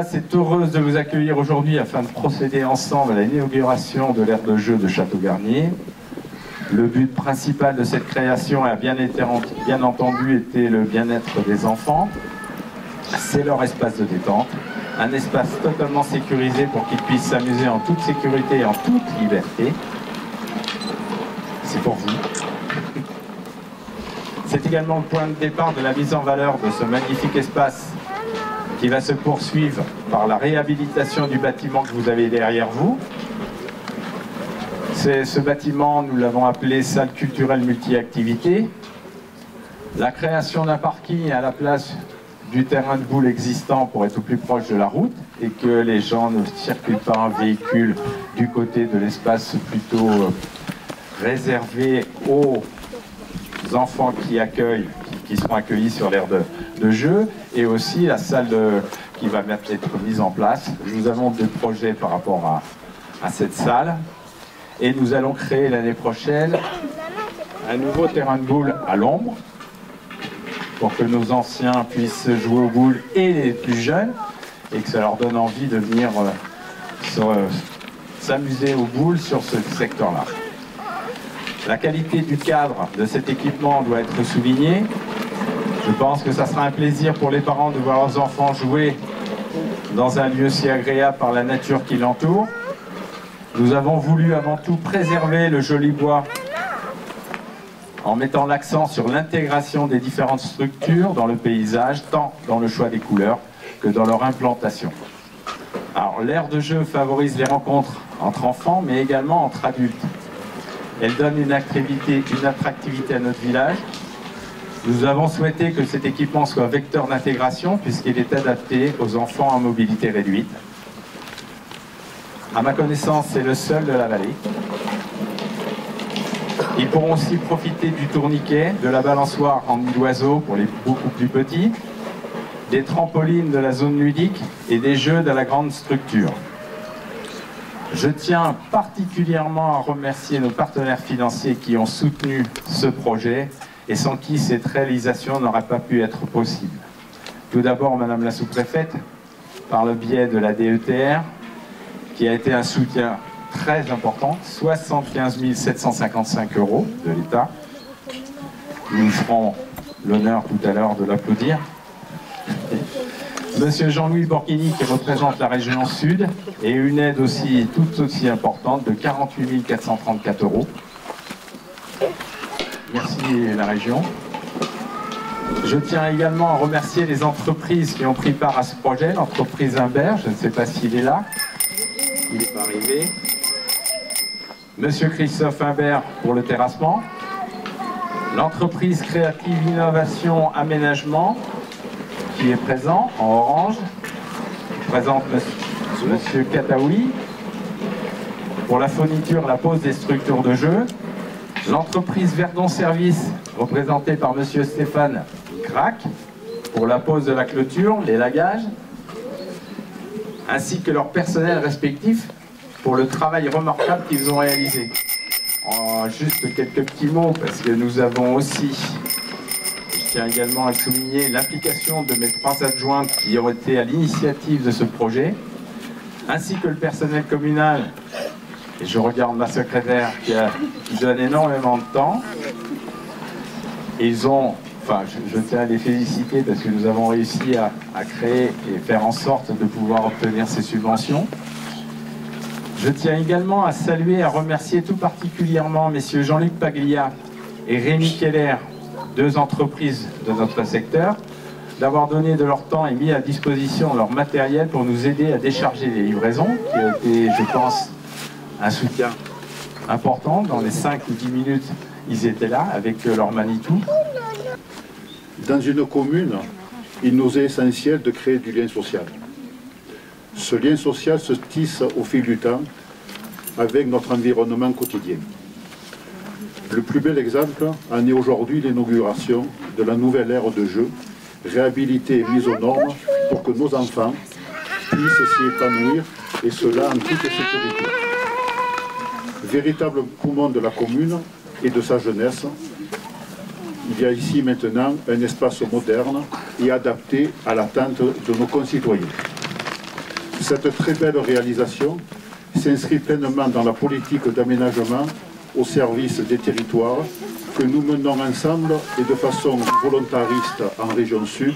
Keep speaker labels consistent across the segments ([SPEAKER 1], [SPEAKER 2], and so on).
[SPEAKER 1] Espace est heureuse de vous accueillir aujourd'hui afin de procéder ensemble à l'inauguration de l'aire de jeu de Château-Garnier. Le but principal de cette création a bien entendu été le bien-être des enfants. C'est leur espace de détente, un espace totalement sécurisé pour qu'ils puissent s'amuser en toute sécurité et en toute liberté. C'est pour vous. C'est également le point de départ de la mise en valeur de ce magnifique espace qui va se poursuivre par la réhabilitation du bâtiment que vous avez derrière vous. Ce bâtiment, nous l'avons appelé salle culturelle multi-activité. La création d'un parking à la place du terrain de boule existant pour être au plus proche de la route et que les gens ne circulent pas en véhicule du côté de l'espace plutôt réservé aux enfants qui seront accueillis sur l'aire de jeu, et aussi la salle qui va être mise en place. Nous avons des projets par rapport à cette salle, et nous allons créer l'année prochaine un nouveau terrain de boule à l'ombre pour que nos anciens puissent jouer aux boules et les plus jeunes, et que ça leur donne envie de venir s'amuser aux boules sur ce secteur-là. La qualité du cadre de cet équipement doit être soulignée. Je pense que ça sera un plaisir pour les parents de voir leurs enfants jouer dans un lieu si agréable par la nature qui l'entoure. Nous avons voulu avant tout préserver le joli bois en mettant l'accent sur l'intégration des différentes structures dans le paysage, tant dans le choix des couleurs que dans leur implantation. Alors, l'aire de jeu favorise les rencontres entre enfants, mais également entre adultes. Elle donne une attractivité à notre village. Nous avons souhaité que cet équipement soit vecteur d'intégration puisqu'il est adapté aux enfants en mobilité réduite. À ma connaissance, c'est le seul de la vallée. Ils pourront aussi profiter du tourniquet, de la balançoire en nid d'oiseau pour les beaucoup plus petits, des trampolines de la zone ludique et des jeux de la grande structure. Je tiens particulièrement à remercier nos partenaires financiers qui ont soutenu ce projet et sans qui cette réalisation n'aurait pas pu être possible. Tout d'abord, Madame la sous-préfète, par le biais de la DETR, qui a été un soutien très important, 75 755 € de l'État. Nous ferons l'honneur tout à l'heure de l'applaudir. Monsieur Jean-Louis Borghini qui représente la région Sud et une aide aussi tout aussi importante de 48 434 €. Merci la région. Je tiens également à remercier les entreprises qui ont pris part à ce projet. L'entreprise Imbert, je ne sais pas s'il est là, il n'est pas arrivé. Monsieur Christophe Imbert pour le terrassement. L'entreprise Créative Innovation Aménagement qui est présent en orange, présente Monsieur Kataoui pour la fourniture, la pose des structures de jeu. L'entreprise Verdon Service représentée par Monsieur Stéphane Crac pour la pose de la clôture, l'élagage, ainsi que leur personnel respectif pour le travail remarquable qu'ils ont réalisé. Juste quelques petits mots parce que nous avons aussi, je tiens également à souligner l'implication de mes 3 adjointes qui ont été à l'initiative de ce projet, ainsi que le personnel communal, et je regarde ma secrétaire qui donne énormément de temps. Ils ont, enfin je tiens à les féliciter parce que nous avons réussi à créer et faire en sorte de pouvoir obtenir ces subventions. Je tiens également à saluer et à remercier tout particulièrement messieurs Jean-Luc Paglia et Rémi Keller, 2 entreprises de notre secteur, d'avoir donné de leur temps et mis à disposition leur matériel pour nous aider à décharger les livraisons, qui a été, je pense, un soutien important. Dans les 5 ou 10 minutes, ils étaient là avec leur Manitou.
[SPEAKER 2] Dans une commune, il nous est essentiel de créer du lien social. Ce lien social se tisse au fil du temps avec notre environnement quotidien. Le plus bel exemple en est aujourd'hui l'inauguration de la nouvelle aire de jeu, réhabilitée et mise aux normes pour que nos enfants puissent s'y épanouir, et cela en toute sécurité. Véritable poumon de la commune et de sa jeunesse, il y a ici maintenant un espace moderne et adapté à l'attente de nos concitoyens. Cette très belle réalisation s'inscrit pleinement dans la politique d'aménagement au service des territoires que nous menons ensemble et de façon volontariste en région sud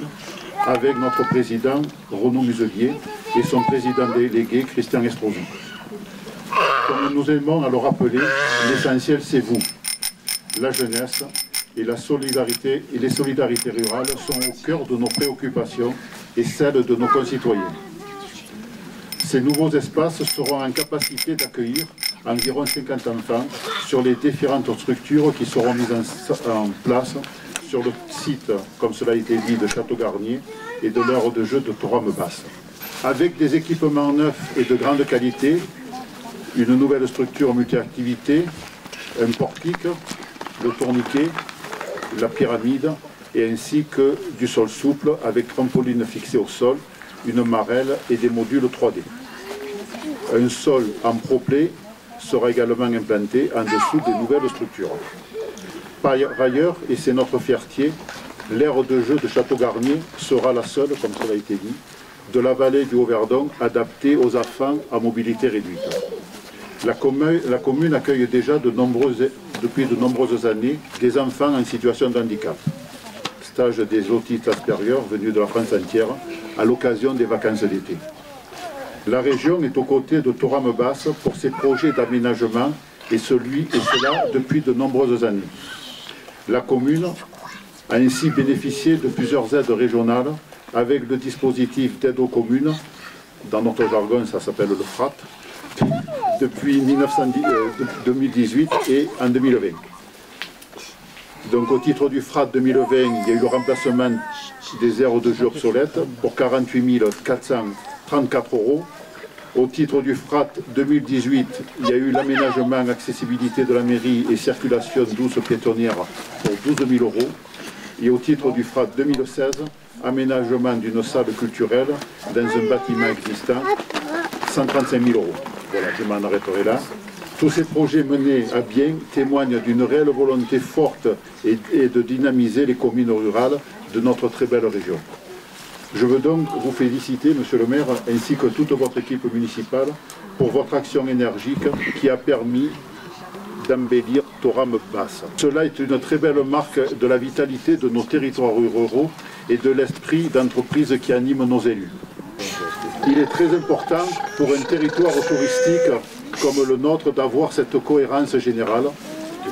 [SPEAKER 2] avec notre président Renaud Muselier et son président délégué Christian Estrosi. Comme nous aimons à le rappeler, l'essentiel c'est vous, la jeunesse et la solidarité et les solidarités rurales sont au cœur de nos préoccupations et celles de nos concitoyens. Ces nouveaux espaces seront en capacité d'accueillir environ 50 enfants sur les différentes structures qui seront mises en place sur le site, comme cela a été dit, de Château-Garnier et de l'aire de jeu de Thorame-Basse. Avec des équipements neufs et de grande qualité, une nouvelle structure multi-activité, un portique, le tourniquet, la pyramide et ainsi que du sol souple avec trampoline fixée au sol, une marelle et des modules 3D. Un sol en proplé sera également implanté en dessous des nouvelles structures. Par ailleurs, et c'est notre fierté, l'aire de jeu de Château-Garnier sera la seule, comme cela a été dit, de la vallée du Haut-Verdon adaptée aux enfants à mobilité réduite. La commune accueille déjà depuis de nombreuses années des enfants en situation de handicap. Stage des autistes Asperger venus de la France entière à l'occasion des vacances d'été. La région est aux côtés de Thorame-Basse pour ses projets d'aménagement et cela depuis de nombreuses années. La commune a ainsi bénéficié de plusieurs aides régionales avec le dispositif d'aide aux communes, dans notre jargon ça s'appelle le FRAT, depuis 2018 et en 2020. Donc au titre du FRAT 2020, il y a eu le remplacement des aires de jeu obsolètes pour 48 434 €. Au titre du FRAT 2018, il y a eu l'aménagement, accessibilité de la mairie et circulation douce piétonnière pour 12 000 €. Et au titre du FRAT 2016, aménagement d'une salle culturelle dans un bâtiment existant, 135 000 €. Voilà, je m'en arrêterai là. Tous ces projets menés à bien témoignent d'une réelle volonté forte et de dynamiser les communes rurales de notre très belle région. Je veux donc vous féliciter, Monsieur le maire, ainsi que toute votre équipe municipale, pour votre action énergique qui a permis d'embellir Thorame-Basse. Cela est une très belle marque de la vitalité de nos territoires ruraux et de l'esprit d'entreprise qui anime nos élus. Il est très important pour un territoire touristique comme le nôtre d'avoir cette cohérence générale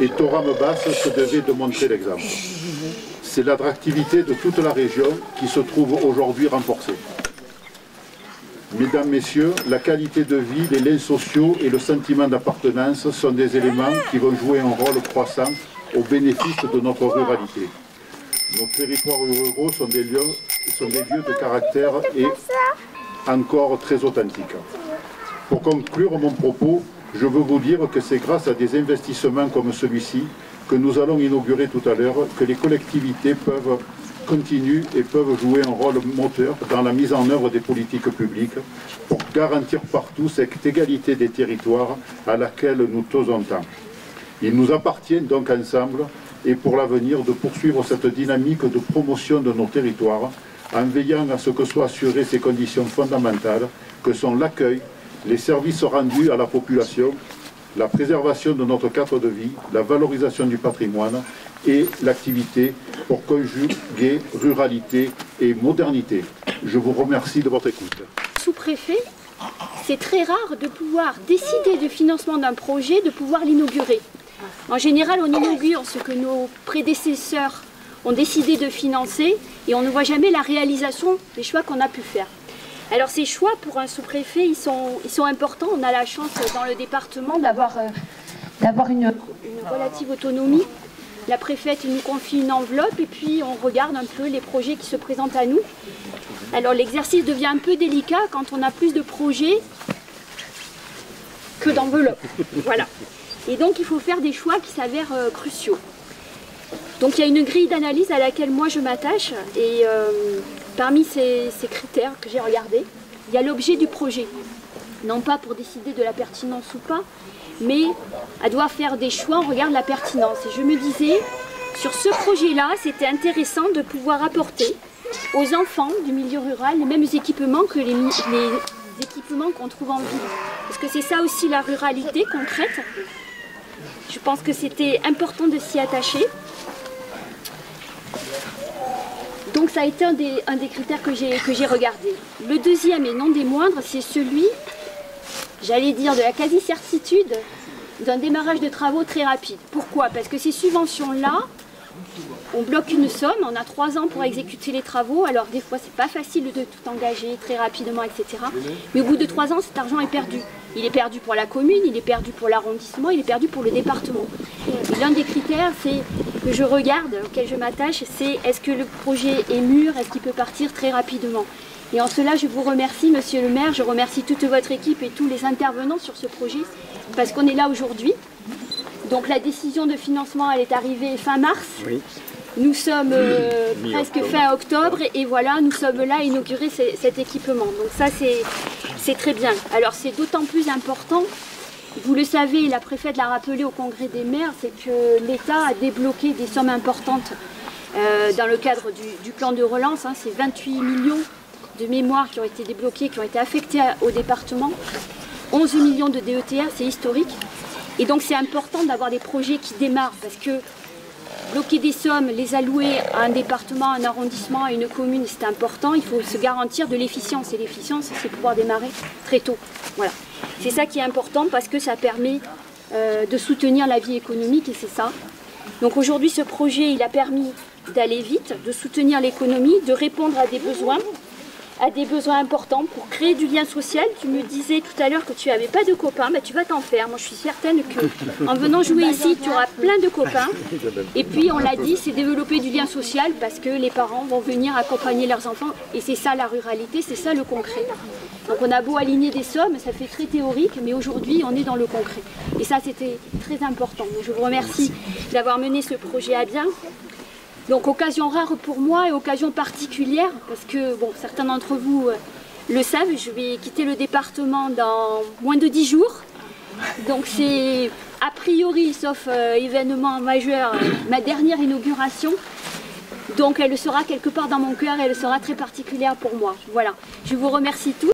[SPEAKER 2] et Thorame-Basse se devait de montrer l'exemple. C'est l'attractivité de toute la région qui se trouve aujourd'hui renforcée. Mesdames, Messieurs, la qualité de vie, les liens sociaux et le sentiment d'appartenance sont des éléments qui vont jouer un rôle croissant au bénéfice de notre ruralité. Nos territoires ruraux sont des lieux de caractère et encore très authentiques. Pour conclure mon propos, je veux vous dire que c'est grâce à des investissements comme celui-ci que nous allons inaugurer tout à l'heure que les collectivités continuent et peuvent jouer un rôle moteur dans la mise en œuvre des politiques publiques pour garantir partout cette égalité des territoires à laquelle nous tenons tant. Il nous appartient donc ensemble et pour l'avenir de poursuivre cette dynamique de promotion de nos territoires en veillant à ce que soient assurées ces conditions fondamentales que sont l'accueil, les services rendus à la population, la préservation de notre cadre de vie, la valorisation du patrimoine et l'activité pour conjuguer ruralité et modernité. Je vous remercie de votre écoute.
[SPEAKER 3] Sous-préfet, c'est très rare de pouvoir décider du financement d'un projet, de pouvoir l'inaugurer. En général, on inaugure ce que nos prédécesseurs ont décidé de financer et on ne voit jamais la réalisation des choix qu'on a pu faire. Alors ces choix pour un sous-préfet, ils sont importants. On a la chance dans le département d'avoir une relative autonomie. La préfète nous confie une enveloppe et puis on regarde un peu les projets qui se présentent à nous. Alors l'exercice devient un peu délicat quand on a plus de projets que d'enveloppes. Voilà. Et donc il faut faire des choix qui s'avèrent cruciaux. Donc il y a une grille d'analyse à laquelle moi je m'attache et parmi ces critères que j'ai regardés, il y a l'objet du projet. Non pas pour décider de la pertinence ou pas, mais elle doit faire des choix, on regarde la pertinence. Et je me disais, sur ce projet-là, c'était intéressant de pouvoir apporter aux enfants du milieu rural les mêmes équipements que les équipements qu'on trouve en ville. Parce que c'est ça aussi la ruralité concrète. Je pense que c'était important de s'y attacher. Donc ça a été un des critères que j'ai regardé. Le deuxième et non des moindres, c'est celui, j'allais dire, de la quasi-certitude d'un démarrage de travaux très rapide. Pourquoi? Parce que ces subventions-là, on bloque une somme, on a 3 ans pour exécuter les travaux, alors des fois c'est pas facile de tout engager très rapidement, etc. Mais au bout de 3 ans, cet argent est perdu. Il est perdu pour la commune, il est perdu pour l'arrondissement, il est perdu pour le département. Et l'un des critères que je regarde, auquel je m'attache, c'est est-ce que le projet est mûr, est-ce qu'il peut partir très rapidement. Et en cela, je vous remercie, monsieur le maire, je remercie toute votre équipe et tous les intervenants sur ce projet, parce qu'on est là aujourd'hui. Donc la décision de financement, elle est arrivée fin mars. Oui. Nous sommes presque fin octobre et voilà, nous sommes là à inaugurer cet équipement. Donc ça, c'est très bien. Alors c'est d'autant plus important, vous le savez, la préfète l'a rappelé au congrès des maires, c'est que l'État a débloqué des sommes importantes dans le cadre du plan de relance. C'est 28 millions de mémoires qui ont été débloqués, qui ont été affectés au département. 11 millions de DETR, c'est historique. Et donc c'est important d'avoir des projets qui démarrent parce que bloquer des sommes, les allouer à un département, à un arrondissement, à une commune, c'est important. Il faut se garantir de l'efficience. Et l'efficience, c'est pouvoir démarrer très tôt. Voilà. C'est ça qui est important parce que ça permet de soutenir la vie économique et c'est ça. Donc aujourd'hui, ce projet, il a permis d'aller vite, de soutenir l'économie, de répondre à des besoins importants pour créer du lien social. Tu me disais tout à l'heure que tu n'avais pas de copains, tu vas t'en faire. Moi je suis certaine qu'en venant jouer ici, tu auras plein de copains. Et puis on l'a dit, c'est développer du lien social parce que les parents vont venir accompagner leurs enfants et c'est ça la ruralité, c'est ça le concret. Donc on a beau aligner des sommes, ça fait très théorique, mais aujourd'hui on est dans le concret. Et ça c'était très important. Donc, je vous remercie d'avoir mené ce projet à bien. Donc occasion rare pour moi et occasion particulière parce que bon, certains d'entre vous le savent, je vais quitter le département dans moins de 10 jours. Donc c'est a priori, sauf événement majeur, ma dernière inauguration. Donc elle sera quelque part dans mon cœur et elle sera très particulière pour moi. Voilà, je vous remercie tous.